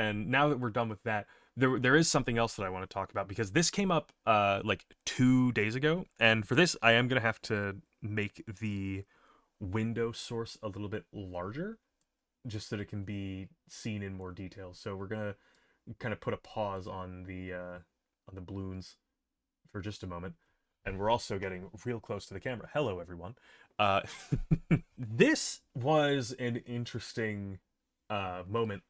And now that we're done with that, there is something else that I want to talk about because this came up like 2 days ago, and for this I am gonna have to make the window source a little bit larger just so that it can be seen in more detail. So we're gonna kind of put a pause on the balloons for just a moment, and we're also getting real close to the camera. Hello, everyone. Uh, this was an interesting moment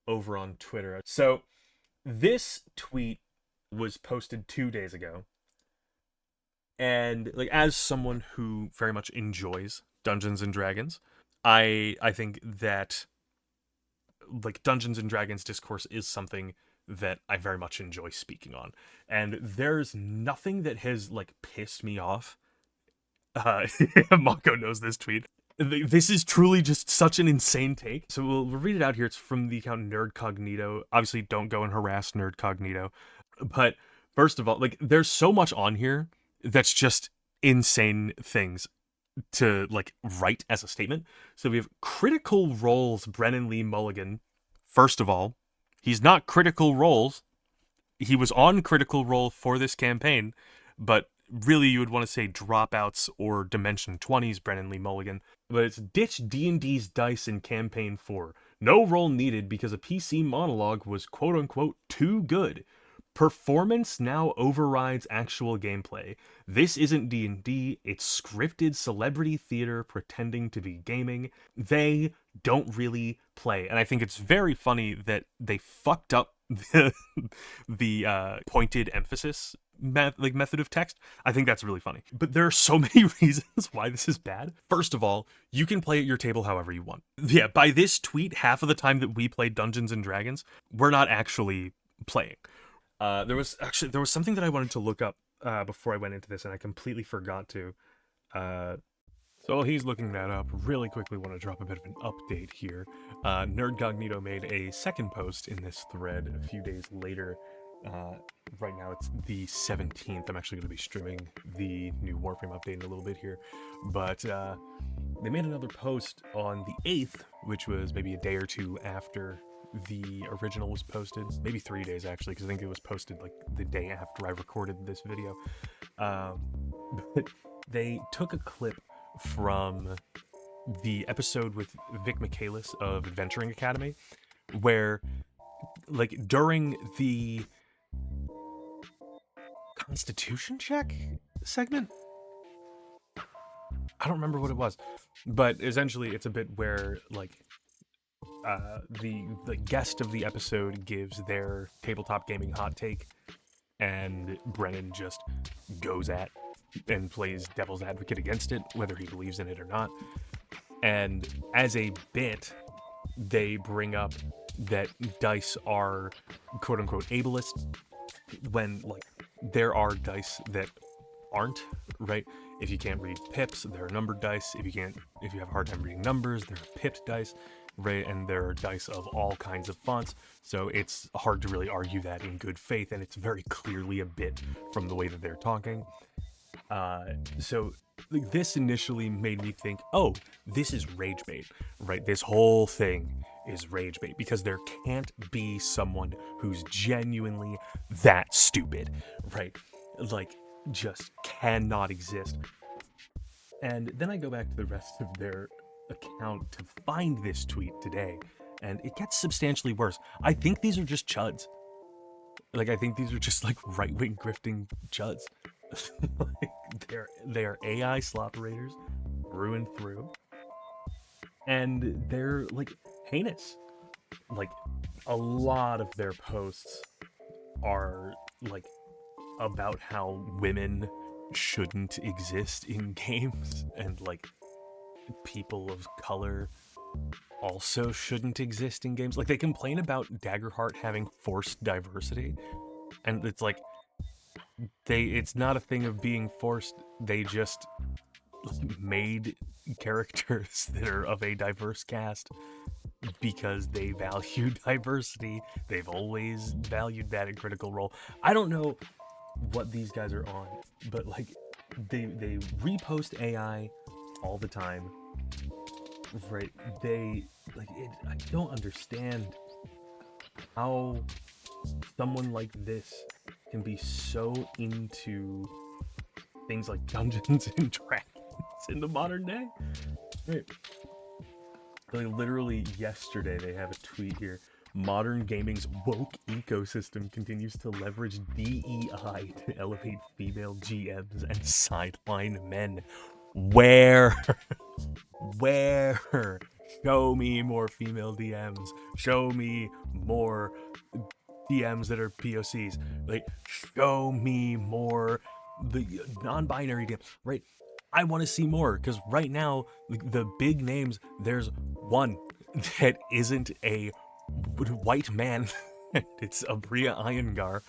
over on Twitter. So this tweet was posted 2 days ago, and like as someone who very much enjoys Dungeons and Dragons, I think that like Dungeons and Dragons discourse is something that I very much enjoy speaking on. And there's nothing that has like pissed me off. Mako knows this tweet. This is truly just such an insane take. So we'll read it out here. It's from the account Nerdcognito. Obviously, don't go and harass Nerdcognito. But first of all, like there's so much on here that's just insane things to like write as a statement. So we have Critical Role's Brennan Lee Mulligan. First of all, he's not Critical Role's. He was on Critical Role for this campaign, but really you would want to say Dropouts or Dimension 20's Brennan Lee Mulligan. But it's ditch D&D's dice in Campaign 4. No roll needed because a PC monologue was quote-unquote too good. Performance now overrides actual gameplay. This isn't D&D, it's scripted celebrity theater pretending to be gaming. They don't really play. And I think it's very funny that they fucked up the pointed emphasis method of text. I think that's really funny. But there are so many reasons why this is bad. First of all, you can play at your table however you want. Yeah, by this tweet, half of the time that we play Dungeons and Dragons, we're not actually playing. There was something that I wanted to look up before I went into this, and I completely forgot to. So while he's looking that up, really quickly want to drop a bit of an update here. Nerdcognito made a second post in this thread a few days later. Right now it's the 17th. I'm actually going to be streaming the new Warframe update in a little bit here. But they made another post on the 8th, which was maybe a day or two after the original was posted, maybe 3 days actually, because I think it was posted like the day after I recorded this video. But they took a clip from the episode with Vic Michaelis of Adventuring Academy, where like during the Constitution check segment, I don't remember what it was, but essentially it's a bit where like the guest of the episode gives their tabletop gaming hot take, and Brennan just goes at and plays devil's advocate against it, whether he believes in it or not. And as a bit, they bring up that dice are quote unquote ableist, when like there are dice that aren't, right? If you can't read pips, there are numbered dice. If you have a hard time reading numbers, there are pipped dice, right? And there are dice of all kinds of fonts. So it's hard to really argue that in good faith, and it's very clearly a bit from the way that they're talking. So this initially made me think, oh, this is ragebait, right? This whole thing is ragebait because there can't be someone who's genuinely that stupid, right? Like, just cannot exist. And then I go back to the rest of their account to find this tweet today, and it gets substantially worse. I think these are just chuds. Like, I think these are just like right-wing grifting chuds. Like, they are AI slop-operators through and through, and they're like heinous. Like, a lot of their posts are like about how women shouldn't exist in games, and like people of color also shouldn't exist in games. Like, they complain about Daggerheart having forced diversity, and it's like it's not a thing of being forced. They just made characters that are of a diverse cast because they value diversity. They've always valued that in Critical Role. I don't know what these guys are on, but like they repost AI all the time, right? They like it. I don't understand how someone like this can be so into things like Dungeons and Dragons in the modern day. Right. Like literally yesterday, they have a tweet here. Modern gaming's woke ecosystem continues to leverage DEI to elevate female GMs and sideline men. Where? Where? Show me more female DMs. Show me more DMs that are POCs. Like, show me more the non-binary DMs. Right? I want to see more, because right now, the big names, there's one that isn't a white man. It's Abria Iyengar.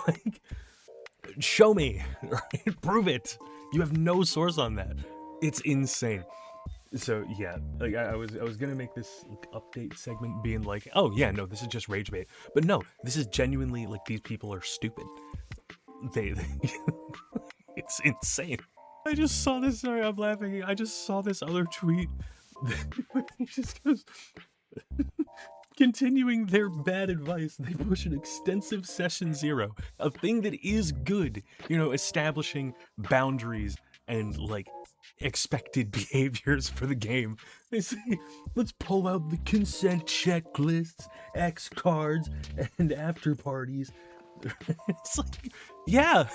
Like, show me, right? Prove it. You have no source on that. It's insane. So yeah, like I was gonna make this update segment being like, oh yeah, no, this is just rage bait, but no, this is genuinely like these people are stupid. They it's insane. I just saw this. Sorry, I'm laughing. I just saw this other tweet. He just goes, continuing their bad advice, they push an extensive session 0, a thing that is good, you know, establishing boundaries and like expected behaviors for the game. They say, let's pull out the consent checklists, X cards, and after parties. It's like, yeah,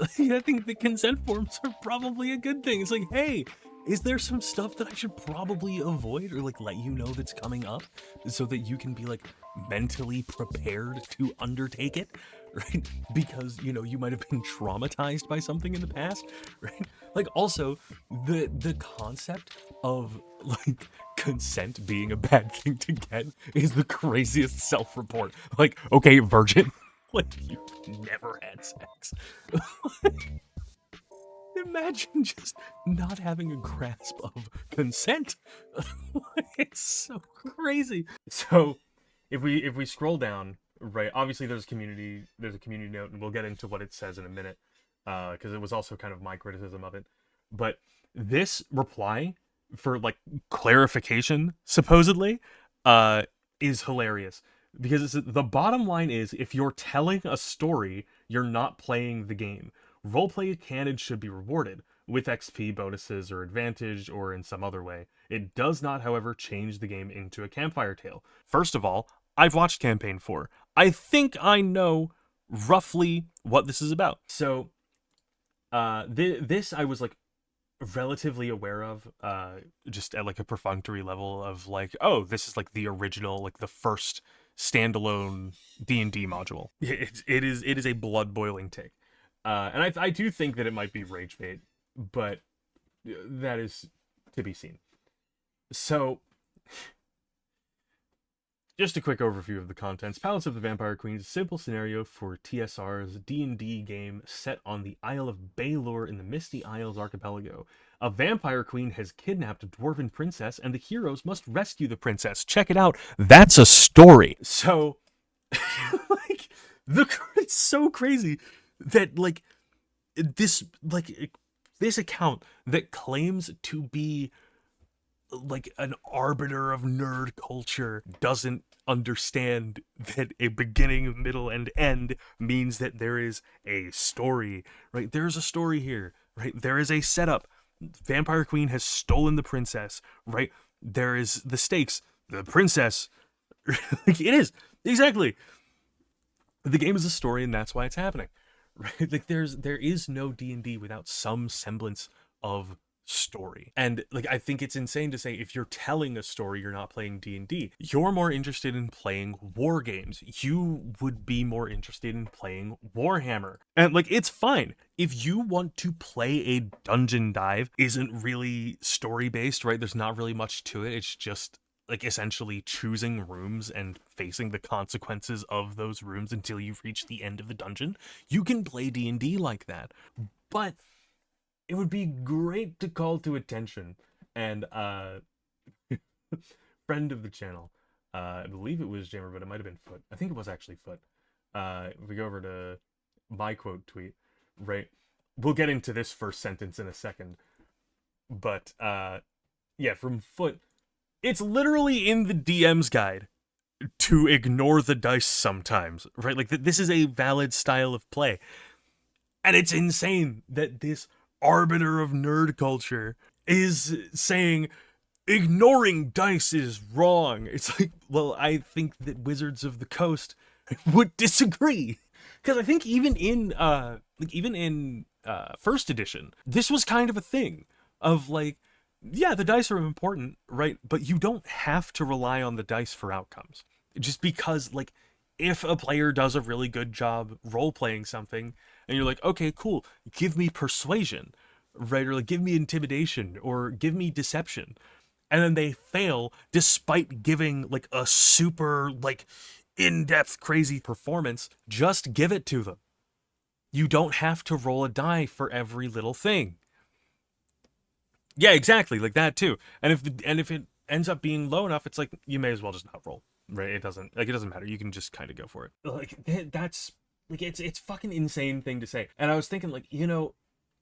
I think the consent forms are probably a good thing. It's like, hey, is there some stuff that I should probably avoid or like let you know that's coming up so that you can be like mentally prepared to undertake it, right? Because, you know, you might have been traumatized by something in the past, right? Like also the concept of like consent being a bad thing to get is the craziest self-report. Like, okay, virgin, like you've never had sex. Imagine just not having a grasp of consent. It's so crazy. So if we scroll down, right, obviously there's a community note, and we'll get into what it says in a minute, because it was also kind of my criticism of it. But this reply for like clarification, supposedly, is hilarious. Because the bottom line is, if you're telling a story, you're not playing the game. Roleplay can and should be rewarded with XP bonuses or advantage or in some other way. It does not, however, change the game into a campfire tale. First of all, I've watched Campaign 4. I think I know roughly what this is about. So, this I was like relatively aware of, just at like a perfunctory level of like, oh, this is like the original, like the first standalone D&D module. It is a blood boiling take. And I do think that it might be rage bait, but that is to be seen. So, just a quick overview of the contents. Palace of the Vampire Queen is a simple scenario for TSR's D&D game set on the Isle of Baelor in the Misty Isles archipelago. A vampire queen has kidnapped a dwarven princess, and the heroes must rescue the princess. Check it out. That's a story. So, like, it's so crazy that like this account that claims to be like an arbiter of nerd culture doesn't understand that a beginning, middle, and end means that there is a story, right? There's a story here, right? There is a setup. Vampire Queen has stolen the princess, right? There is the stakes. The princess, like it is exactly. The game is a story, and that's why it's happening. Right? Like there is no D&D without some semblance of story. And like I think it's insane to say if you're telling a story, you're not playing D&D. You're more interested in playing war games. You would be more interested in playing Warhammer. And like it's fine. If you want to play a dungeon dive, isn't really story based, right? There's not really much to it. It's just like essentially choosing rooms and facing the consequences of those rooms until you reach the end of the dungeon. You can play D&D like that, but it would be great to call to attention. And friend of the channel, I believe it was Jammer, but it might have been Foot. I think it was actually Foot. If we go over to my quote tweet, right? We'll get into this first sentence in a second, but yeah, from Foot. It's literally in the DM's guide. to ignore the dice sometimes, right? Like this is a valid style of play. And it's insane that this arbiter of nerd culture is saying ignoring dice is wrong. It's like, well, I think that Wizards of the Coast would disagree. Because I think even in first edition, this was kind of a thing of like, yeah, the dice are important, right? But you don't have to rely on the dice for outcomes. Just because, like, if a player does a really good job role playing something, and you're like, okay, cool, give me persuasion, right? Or like, give me intimidation, or give me deception, and then they fail despite giving like a super like in-depth crazy performance, just give it to them. You don't have to roll a die for every little thing. Yeah, exactly, like that too. And if it ends up being low enough, it's like you may as well just not roll. Right? It doesn't matter. You can just kind of go for it. Like that's like it's fucking insane thing to say. And I was thinking like,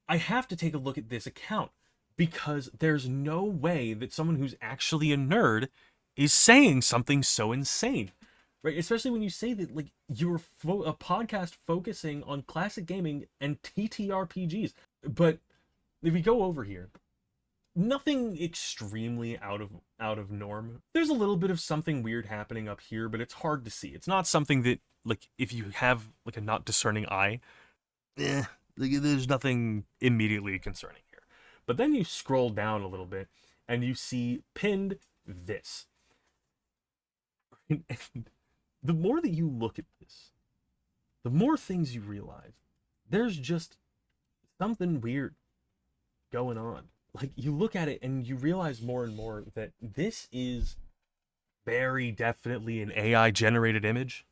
I have to take a look at this account because there's no way that someone who's actually a nerd is saying something so insane. Right? Especially when you say that like you're a podcast focusing on classic gaming and TTRPGs. But if we go over here, nothing extremely out of norm. There's a little bit of something weird happening up here, but it's hard to see. It's not something that like if you have like a not discerning eye, there's nothing immediately concerning here. But then you scroll down a little bit and you see pinned this. And the more that you look at this, the more things you realize. There's just something weird going on. Like, you look at it and you realize more and more that this is very definitely an AI generated image.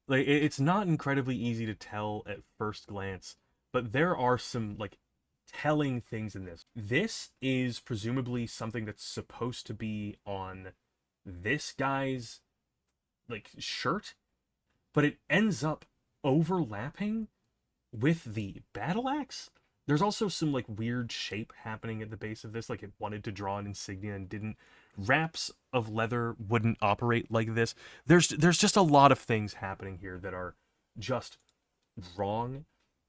Like, it's not incredibly easy to tell at first glance, but there are some like telling things in this. This is presumably something that's supposed to be on this guy's like shirt, but it ends up overlapping with the battle axe. There's also some like weird shape happening at the base of this, like it wanted to draw an insignia and didn't. Wraps of leather wouldn't operate like this. There's just a lot of things happening here that are just wrong.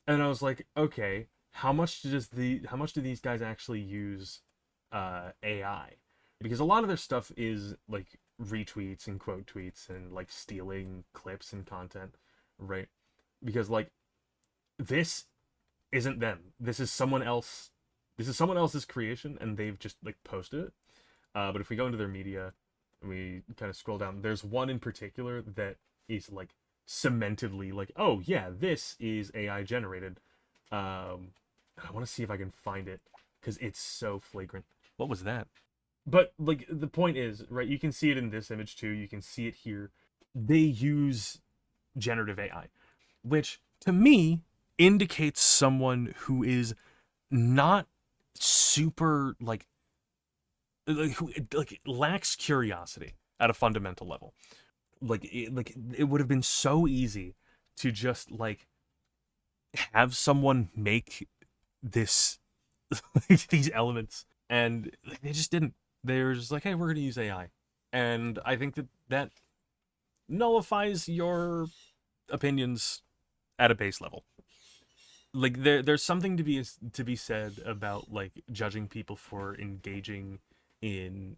And I was like, okay, how much do these guys actually use AI? Because a lot of their stuff is like retweets and quote tweets and like stealing clips and content, right? Because like this isn't them. This is someone else. This is someone else's creation, and they've just like posted it. But if we go into their media, and we kind of scroll down, there's one in particular that is like cementedly like, oh yeah, this is AI generated. I want to see if I can find it because it's so flagrant. What was that? But like the point is, right? You can see it in this image too. You can see it here. They use generative AI, which to me indicates someone who is not super who like lacks curiosity at a fundamental level. Like it would have been so easy to just like have someone make this these elements, and they just didn't. They were just like, hey, we're gonna use AI, and I think that nullifies your opinions at a base level. Like there's something to be said about like judging people for engaging in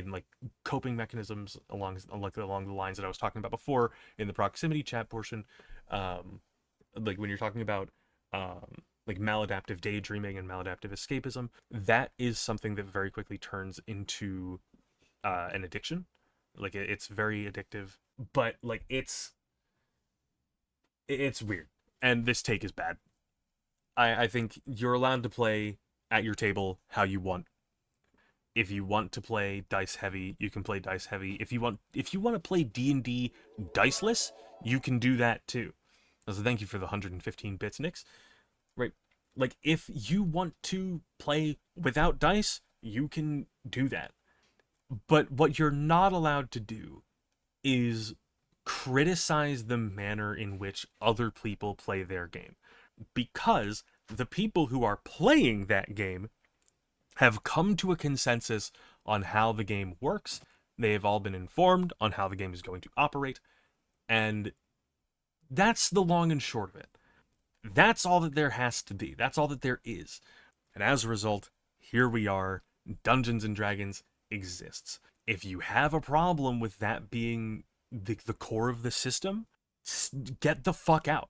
like coping mechanisms along the lines that I was talking about before in the proximity chat portion. Like when you're talking about like maladaptive daydreaming and maladaptive escapism, that is something that very quickly turns into an addiction. Like it's very addictive, but like it's weird. And this take is bad. I think you're allowed to play at your table how you want. If you want to play dice heavy, you can play dice heavy. If you want to play D&D diceless, you can do that too. So thank you for the 115 bits, Nix. Right? Like if you want to play without dice, you can do that. But what you're not allowed to do is criticize the manner in which other people play their game, because the people who are playing that game have come to a consensus on how the game works. They have all been informed on how the game is going to operate, and that's the long and short of it. That's all that there has to be. That's all that there is. And as a result, here we are. Dungeons and Dragons exists. If you have a problem with that being the core of the system, get the fuck out.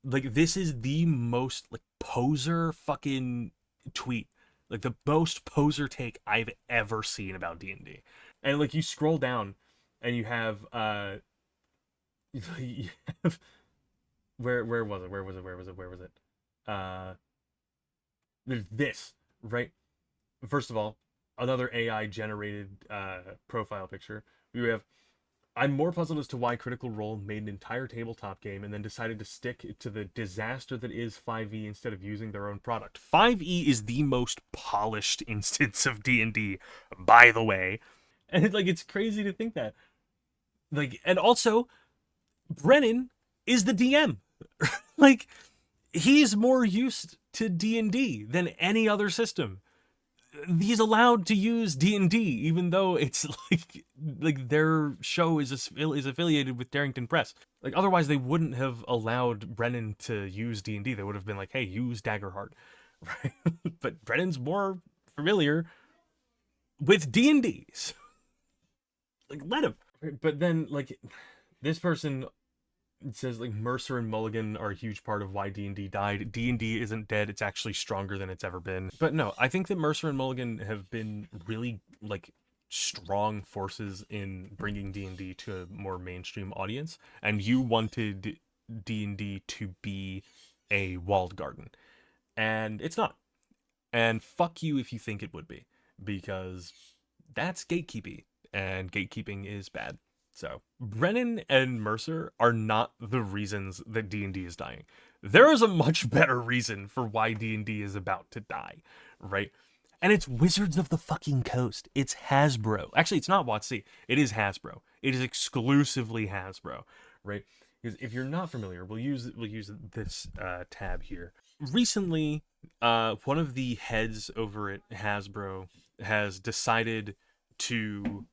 Like, this is the most, like, poser fucking tweet. Like, the most poser take I've ever seen about D&D. And, like, you scroll down, and you have, you have where was it? There's this, right? First of all, another AI generated profile picture. We have, I'm more puzzled as to why Critical Role made an entire tabletop game and then decided to stick to the disaster that is 5e instead of using their own product. 5e is the most polished instance of D&D, by the way. And it's crazy to think that. Like, and also, Brennan is the DM. Like, he's more used to D&D than any other system. He's allowed to use D&D, even though it's like their show is affiliated with Darrington Press. Like, otherwise they wouldn't have allowed Brennan to use D&D. They would have been like, hey, use Daggerheart, right? But Brennan's more familiar with D&Ds. Like, let him. But then, like, this person says, like, Mercer and Mulligan are a huge part of why D&D died. D&D isn't dead. It's actually stronger than it's ever been. But no, I think that Mercer and Mulligan have been really, like, strong forces in bringing D&D to a more mainstream audience. And you wanted D&D to be a walled garden. And it's not. And fuck you if you think it would be. Because that's gatekeeping. And gatekeeping is bad. So, Brennan and Mercer are not the reasons that D&D is dying. There is a much better reason for why D&D is about to die, right? And it's Wizards of the fucking Coast. It's Hasbro. Actually, it's not WotC. It is Hasbro. It is exclusively Hasbro, right? Because if you're not familiar, we'll use this tab here. Recently, one of the heads over at Hasbro has decided to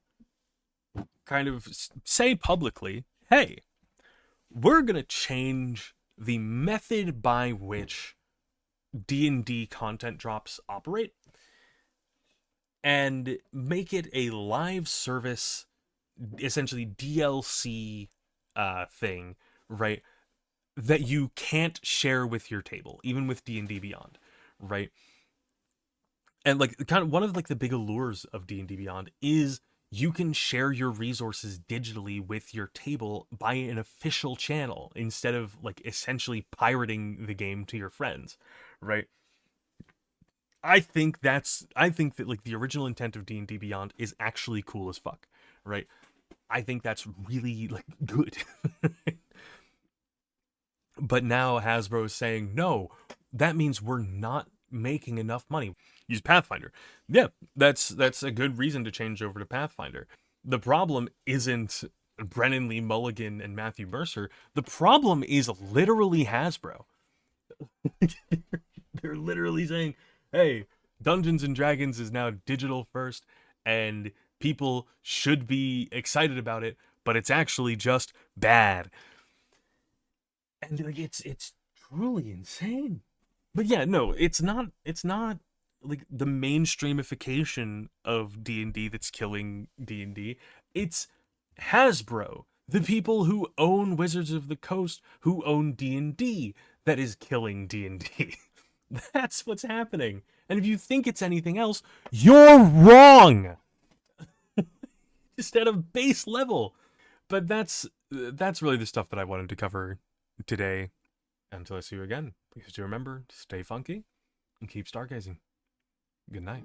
kind of say publicly, hey, we're going to change the method by which D&D content drops operate and make it a live service, essentially DLC thing, right? That you can't share with your table, even with D&D Beyond, right? And like kind of one of like the big allures of D&D Beyond is you can share your resources digitally with your table by an official channel instead of like essentially pirating the game to your friends, right? I think that like the original intent of D&D Beyond is actually cool as fuck, right? I think that's really like good. But now Hasbro is saying, no, that means we're not making enough money. Use Pathfinder. Yeah, that's a good reason to change over to Pathfinder. The problem isn't Brennan Lee Mulligan and Matthew Mercer. The problem is literally Hasbro. They're literally saying, hey, Dungeons and Dragons is now digital first, and people should be excited about it, but it's actually just bad. And like it's truly insane. But yeah, no, it's not like the mainstreamification of D&D that's killing D&D. It's Hasbro, the people who own Wizards of the Coast, who own D&D, that is killing D&D. That's what's happening. And if you think it's anything else, you're wrong. Just at a base level. But that's really the stuff that I wanted to cover today. Until I see you again, please do remember to stay funky and keep stargazing. Good night.